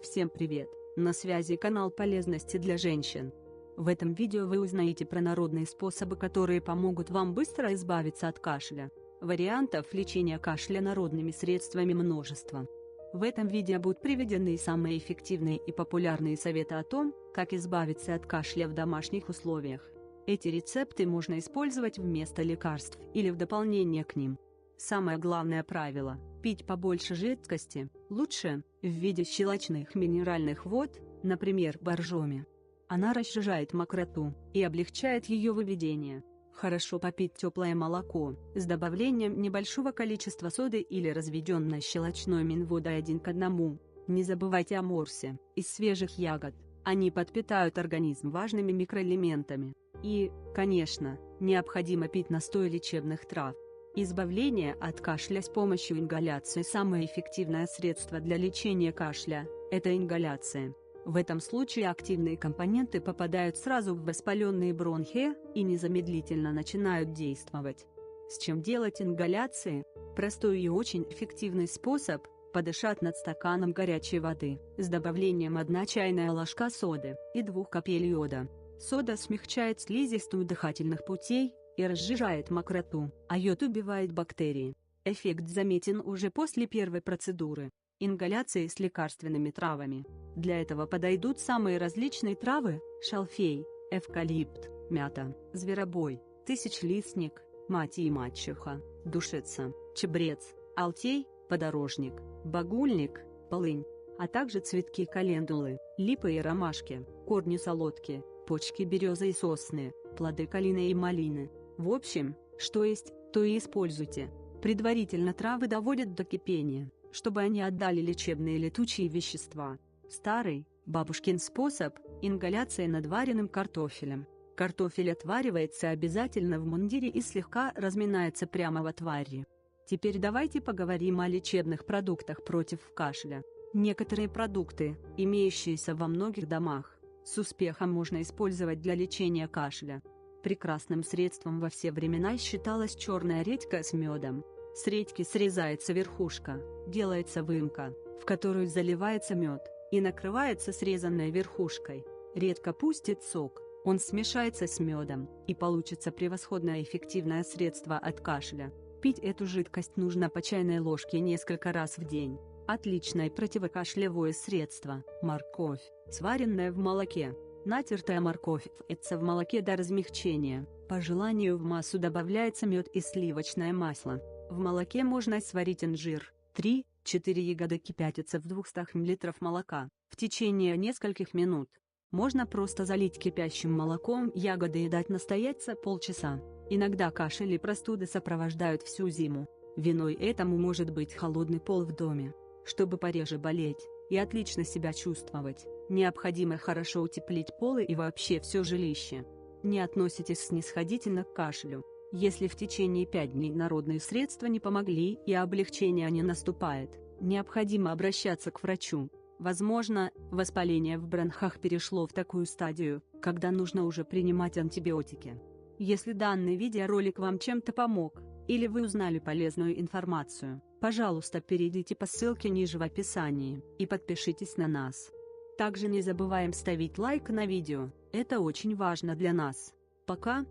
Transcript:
Всем привет! На связи канал полезности для женщин. В этом видео вы узнаете про народные способы, которые помогут вам быстро избавиться от кашля. Вариантов лечения кашля народными средствами множество. В этом видео будут приведены самые эффективные и популярные советы о том, как избавиться от кашля в домашних условиях. Эти рецепты можно использовать вместо лекарств или в дополнение к ним. Самое главное правило – пить побольше жидкости, лучше в виде щелочных минеральных вод, например, боржоми. Она разжижает мокроту и облегчает ее выведение. Хорошо попить теплое молоко с добавлением небольшого количества соды или разведенной щелочной минводой 1:1. Не забывайте о морсе из свежих ягод, они подпитают организм важными микроэлементами. И, конечно, необходимо пить настой лечебных трав. Избавление от кашля с помощью ингаляции. Самое эффективное средство для лечения кашля – это ингаляция. В этом случае активные компоненты попадают сразу в воспаленные бронхи и незамедлительно начинают действовать. С чем делать ингаляции? Простой и очень эффективный способ – подышать над стаканом горячей воды с добавлением 1 чайная ложка соды и 2 капель йода. Сода смягчает слизистую дыхательных путей и разжижает мокроту, а йод убивает бактерии. Эффект заметен уже после первой процедуры. Ингаляции с лекарственными травами. Для этого подойдут самые различные травы: шалфей, эвкалипт, мята, зверобой, тысячелистник, мать и мачеха, душица, чебрец, алтей, подорожник, багульник, полынь, а также цветки календулы, липы и ромашки, корни солодки, почки березы и сосны, плоды калины и малины. В общем, что есть, то и используйте. Предварительно травы доводят до кипения, чтобы они отдали лечебные летучие вещества. Старый, бабушкин способ – ингаляция над вареным картофелем. Картофель отваривается обязательно в мундире и слегка разминается прямо в отваре. Теперь давайте поговорим о лечебных продуктах против кашля. Некоторые продукты, имеющиеся во многих домах, с успехом можно использовать для лечения кашля. Прекрасным средством во все времена считалась черная редька с медом. С редьки срезается верхушка, делается выемка, в которую заливается мед, и накрывается срезанной верхушкой. Редька пустит сок, он смешается с медом, и получится превосходное эффективное средство от кашля. Пить эту жидкость нужно по чайной ложке несколько раз в день. Отличное противокашлевое средство – морковь, сваренная в молоке. Натертая морковь варится в молоке до размягчения. По желанию в массу добавляется мед и сливочное масло. В молоке можно сварить инжир. 3-4 ягоды кипятятся в 200 мл молока в течение нескольких минут. Можно просто залить кипящим молоком ягоды и дать настояться полчаса. Иногда кашель и простуды сопровождают всю зиму. Виной этому может быть холодный пол в доме. Чтобы пореже болеть и отлично себя чувствовать, необходимо хорошо утеплить полы и вообще все жилище. Не относитесь снисходительно к кашлю. Если в течение 5 дней народные средства не помогли и облегчения не наступает, необходимо обращаться к врачу. Возможно, воспаление в бронхах перешло в такую стадию, когда нужно уже принимать антибиотики. Если данный видеоролик вам чем-то помог, или вы узнали полезную информацию, пожалуйста, перейдите по ссылке ниже в описании и подпишитесь на нас. Также не забываем ставить лайк на видео, это очень важно для нас. Пока.